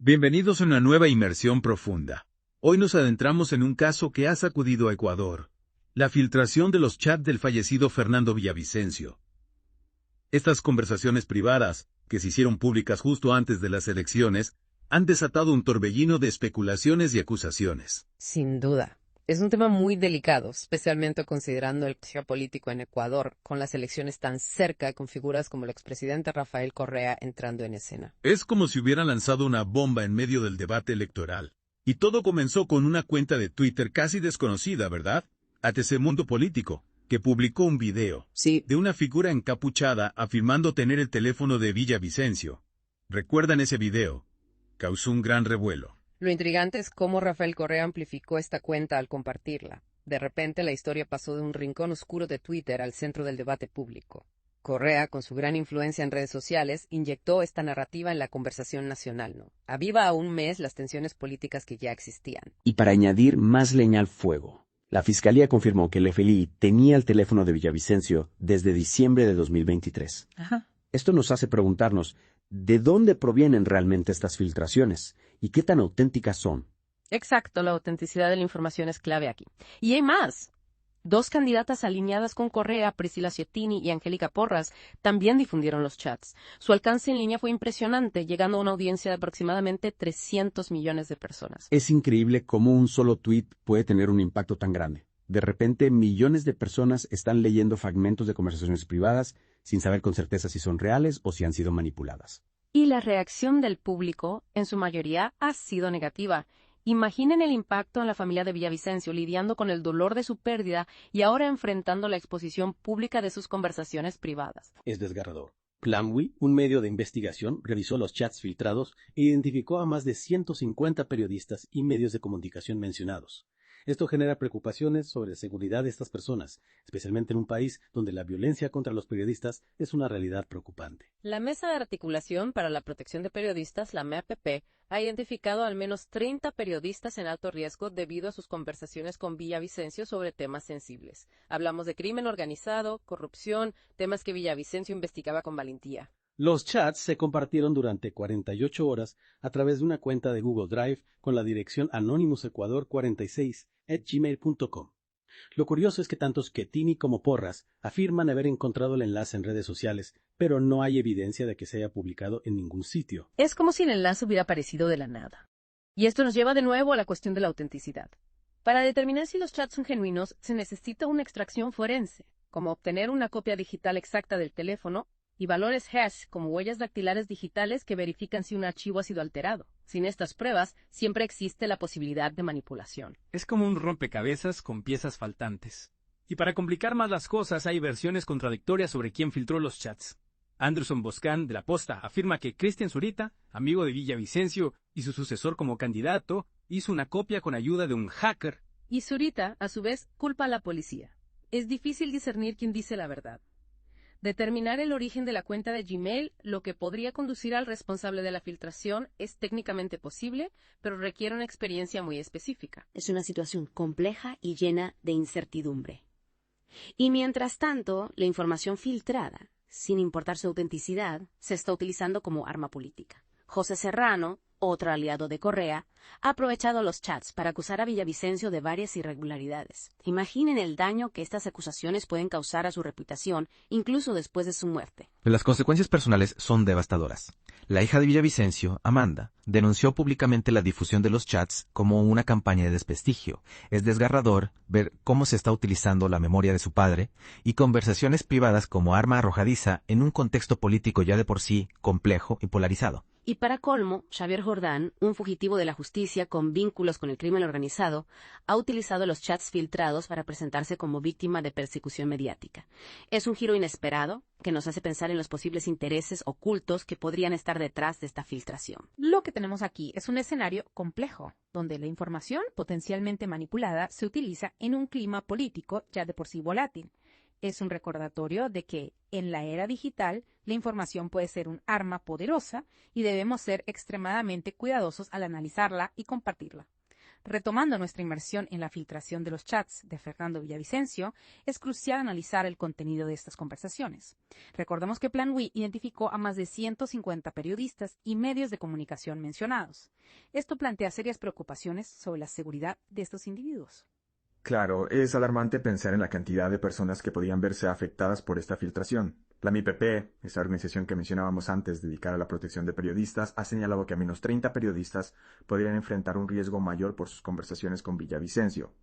Bienvenidos a una nueva inmersión profunda. Hoy nos adentramos en un caso que ha sacudido a Ecuador: la filtración de los chats del fallecido Fernando Villavicencio. Estas conversaciones privadas, que se hicieron públicas justo antes de las elecciones, han desatado un torbellino de especulaciones y acusaciones. Sin duda. Es un tema muy delicado, especialmente considerando el clima político en Ecuador, con las elecciones tan cerca, con figuras como el expresidente Rafael Correa entrando en escena. Es como si hubieran lanzado una bomba en medio del debate electoral. Y todo comenzó con una cuenta de Twitter casi desconocida, ¿verdad? ATC Mundo Político, que publicó un video de una figura encapuchada afirmando tener el teléfono de Villavicencio. ¿Recuerdan ese video? Causó un gran revuelo. Lo intrigante es cómo Rafael Correa amplificó esta cuenta al compartirla. De repente la historia pasó de un rincón oscuro de Twitter al centro del debate público. Correa, con su gran influencia en redes sociales, inyectó esta narrativa en la conversación nacional, ¿no? Aviva a un mes las tensiones políticas que ya existían. Y para añadir más leña al fuego, la Fiscalía confirmó que el FLI tenía el teléfono de Villavicencio desde diciembre de 2023. Esto nos hace preguntarnos, ¿de dónde provienen realmente estas filtraciones? ¿Y qué tan auténticas son? Exacto, la autenticidad de la información es clave aquí. Y hay más. Dos candidatas alineadas con Correa, Priscila Ciottini y Angélica Porras, también difundieron los chats. Su alcance en línea fue impresionante, llegando a una audiencia de aproximadamente 300 millones de personas. Es increíble cómo un solo tuit puede tener un impacto tan grande. De repente, millones de personas están leyendo fragmentos de conversaciones privadas sin saber con certeza si son reales o si han sido manipuladas. Y la reacción del público, en su mayoría, ha sido negativa. Imaginen el impacto en la familia de Villavicencio, lidiando con el dolor de su pérdida y ahora enfrentando la exposición pública de sus conversaciones privadas. Es desgarrador. Planwy, un medio de investigación, revisó los chats filtrados e identificó a más de 150 periodistas y medios de comunicación mencionados. Esto genera preocupaciones sobre la seguridad de estas personas, especialmente en un país donde la violencia contra los periodistas es una realidad preocupante. La Mesa de Articulación para la Protección de Periodistas, la MEAPP, ha identificado al menos 30 periodistas en alto riesgo debido a sus conversaciones con Villavicencio sobre temas sensibles. Hablamos de crimen organizado, corrupción, temas que Villavicencio investigaba con valentía. Los chats se compartieron durante 48 horas a través de una cuenta de Google Drive con la dirección anonymusecuador46@gmail.com. Lo curioso es que tanto Schettini como Porras afirman haber encontrado el enlace en redes sociales, pero no hay evidencia de que se haya publicado en ningún sitio. Es como si el enlace hubiera aparecido de la nada. Y esto nos lleva de nuevo a la cuestión de la autenticidad. Para determinar si los chats son genuinos, se necesita una extracción forense, como obtener una copia digital exacta del teléfono, y valores hash como huellas dactilares digitales que verifican si un archivo ha sido alterado. Sin estas pruebas, siempre existe la posibilidad de manipulación. Es como un rompecabezas con piezas faltantes. Y para complicar más las cosas, hay versiones contradictorias sobre quién filtró los chats. Anderson Boscan, de La Posta, afirma que Cristian Zurita, amigo de Villavicencio y su sucesor como candidato, hizo una copia con ayuda de un hacker. Y Zurita, a su vez, culpa a la policía. Es difícil discernir quién dice la verdad. Determinar el origen de la cuenta de Gmail, lo que podría conducir al responsable de la filtración, es técnicamente posible, pero requiere una experiencia muy específica. Es una situación compleja y llena de incertidumbre. Y mientras tanto, la información filtrada, sin importar su autenticidad, se está utilizando como arma política. José Serrano, otro aliado de Correa, ha aprovechado los chats para acusar a Villavicencio de varias irregularidades. Imaginen el daño que estas acusaciones pueden causar a su reputación, incluso después de su muerte. Las consecuencias personales son devastadoras. La hija de Villavicencio, Amanda, denunció públicamente la difusión de los chats como una campaña de desprestigio. Es desgarrador ver cómo se está utilizando la memoria de su padre y conversaciones privadas como arma arrojadiza en un contexto político ya de por sí complejo y polarizado. Y para colmo, Xavier Jordán, un fugitivo de la justicia con vínculos con el crimen organizado, ha utilizado los chats filtrados para presentarse como víctima de persecución mediática. Es un giro inesperado que nos hace pensar en los posibles intereses ocultos que podrían estar detrás de esta filtración. Lo que tenemos aquí es un escenario complejo, donde la información potencialmente manipulada se utiliza en un clima político ya de por sí volátil. Es un recordatorio de que, en la era digital, la información puede ser un arma poderosa y debemos ser extremadamente cuidadosos al analizarla y compartirla. Retomando nuestra inmersión en la filtración de los chats de Fernando Villavicencio, es crucial analizar el contenido de estas conversaciones. Recordemos que Plan WE identificó a más de 150 periodistas y medios de comunicación mencionados. Esto plantea serias preocupaciones sobre la seguridad de estos individuos. Claro, es alarmante pensar en la cantidad de personas que podían verse afectadas por esta filtración. La MIPP, esa organización que mencionábamos antes dedicada a la protección de periodistas, ha señalado que al menos 30 periodistas podrían enfrentar un riesgo mayor por sus conversaciones con Villavicencio.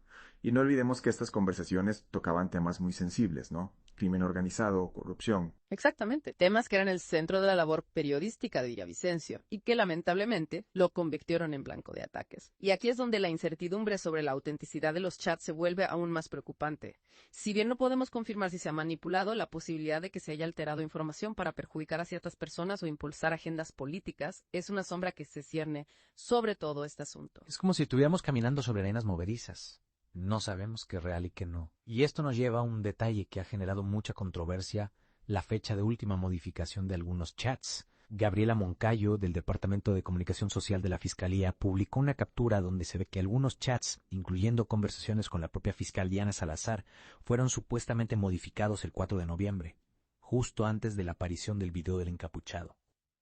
Y no olvidemos que estas conversaciones tocaban temas muy sensibles, ¿no? Crimen organizado, corrupción. Exactamente, temas que eran el centro de la labor periodística de Villavicencio y que lamentablemente lo convirtieron en blanco de ataques. Y aquí es donde la incertidumbre sobre la autenticidad de los chats se vuelve aún más preocupante. Si bien no podemos confirmar si se ha manipulado, la posibilidad de que se haya alterado información para perjudicar a ciertas personas o impulsar agendas políticas es una sombra que se cierne sobre todo este asunto. Es como si estuviéramos caminando sobre arenas movedizas. No sabemos qué es real y qué no. Y esto nos lleva a un detalle que ha generado mucha controversia, la fecha de última modificación de algunos chats. Gabriela Moncayo, del Departamento de Comunicación Social de la Fiscalía, publicó una captura donde se ve que algunos chats, incluyendo conversaciones con la propia fiscal Diana Salazar, fueron supuestamente modificados el 4 de noviembre, justo antes de la aparición del video del encapuchado.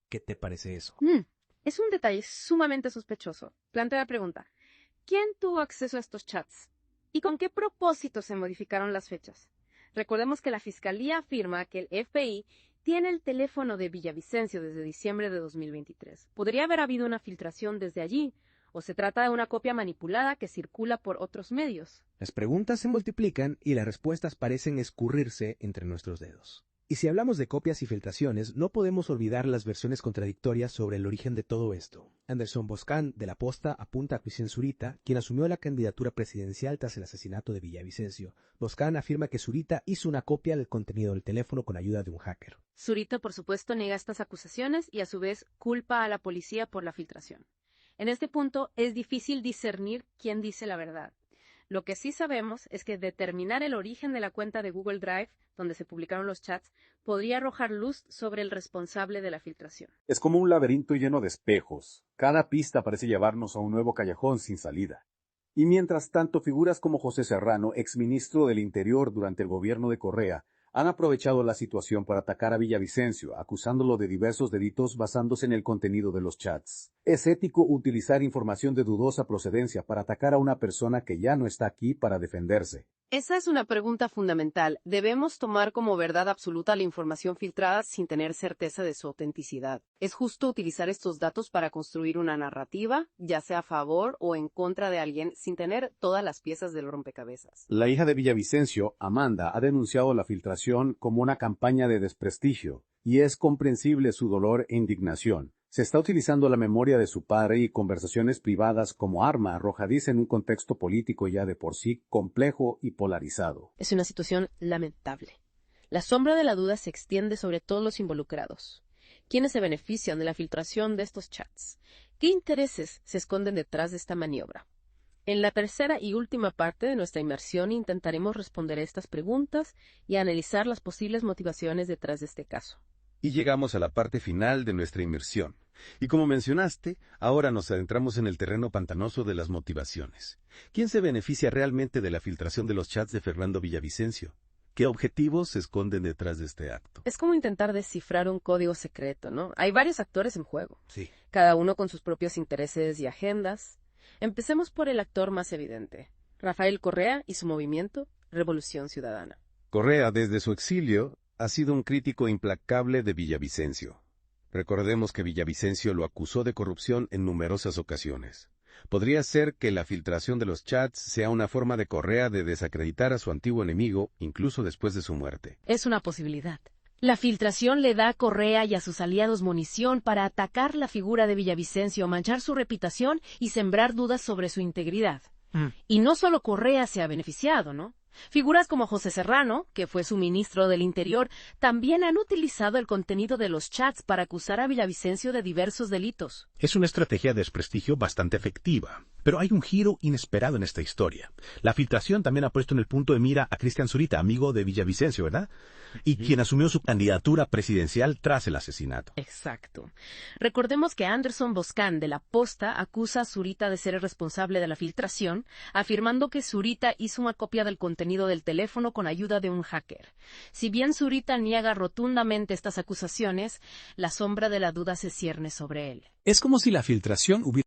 ¿Qué te parece eso? Es un detalle sumamente sospechoso. Plantea la pregunta, ¿quién tuvo acceso a estos chats? ¿Y con qué propósito se modificaron las fechas? Recordemos que la Fiscalía afirma que el FBI tiene el teléfono de Villavicencio desde diciembre de 2023. ¿Podría haber habido una filtración desde allí? ¿O se trata de una copia manipulada que circula por otros medios? Las preguntas se multiplican y las respuestas parecen escurrirse entre nuestros dedos. Y si hablamos de copias y filtraciones, no podemos olvidar las versiones contradictorias sobre el origen de todo esto. Anderson Boscan, de La Posta, apunta a Cristian Zurita, quien asumió la candidatura presidencial tras el asesinato de Villavicencio. Boscan afirma que Zurita hizo una copia del contenido del teléfono con ayuda de un hacker. Zurita, por supuesto, niega estas acusaciones y a su vez culpa a la policía por la filtración. En este punto es difícil discernir quién dice la verdad. Lo que sí sabemos es que determinar el origen de la cuenta de Google Drive, donde se publicaron los chats, podría arrojar luz sobre el responsable de la filtración. Es como un laberinto lleno de espejos. Cada pista parece llevarnos a un nuevo callejón sin salida. Y mientras tanto, figuras como José Serrano, exministro del Interior durante el gobierno de Correa, han aprovechado la situación para atacar a Villavicencio, acusándolo de diversos delitos basándose en el contenido de los chats. ¿Es ético utilizar información de dudosa procedencia para atacar a una persona que ya no está aquí para defenderse? Esa es una pregunta fundamental. ¿Debemos tomar como verdad absoluta la información filtrada sin tener certeza de su autenticidad? ¿Es justo utilizar estos datos para construir una narrativa, ya sea a favor o en contra de alguien, sin tener todas las piezas del rompecabezas? La hija de Villavicencio, Amanda, ha denunciado la filtración como una campaña de desprestigio, y es comprensible su dolor e indignación. Se está utilizando la memoria de su padre y conversaciones privadas como arma arrojadiza en un contexto político ya de por sí complejo y polarizado. Es una situación lamentable. La sombra de la duda se extiende sobre todos los involucrados. ¿Quiénes se benefician de la filtración de estos chats? ¿Qué intereses se esconden detrás de esta maniobra? En la tercera y última parte de nuestra inmersión intentaremos responder a estas preguntas y analizar las posibles motivaciones detrás de este caso. Y llegamos a la parte final de nuestra inmersión. Y como mencionaste, ahora nos adentramos en el terreno pantanoso de las motivaciones. ¿Quién se beneficia realmente de la filtración de los chats de Fernando Villavicencio? ¿Qué objetivos se esconden detrás de este acto? Es como intentar descifrar un código secreto, ¿no? Hay varios actores en juego. Sí. Cada uno con sus propios intereses y agendas. Empecemos por el actor más evidente, Rafael Correa y su movimiento Revolución Ciudadana. Correa, desde su exilio, ha sido un crítico implacable de Villavicencio. Recordemos que Villavicencio lo acusó de corrupción en numerosas ocasiones. Podría ser que la filtración de los chats sea una forma de Correa de desacreditar a su antiguo enemigo, incluso después de su muerte. Es una posibilidad. La filtración le da a Correa y a sus aliados munición para atacar la figura de Villavicencio, manchar su reputación y sembrar dudas sobre su integridad. Y no solo Correa se ha beneficiado, ¿no? Figuras como José Serrano, que fue su ministro del Interior, también han utilizado el contenido de los chats para acusar a Villavicencio de diversos delitos. Es una estrategia de desprestigio bastante efectiva. Pero hay un giro inesperado en esta historia. La filtración también ha puesto en el punto de mira a Cristian Zurita, amigo de Villavicencio, ¿verdad? Y quien asumió su candidatura presidencial tras el asesinato. Exacto. Recordemos que Anderson Boscan de La Posta acusa a Zurita de ser el responsable de la filtración, afirmando que Zurita hizo una copia del contenido del teléfono con ayuda de un hacker. Si bien Zurita niega rotundamente estas acusaciones, la sombra de la duda se cierne sobre él. Es como si la filtración hubiera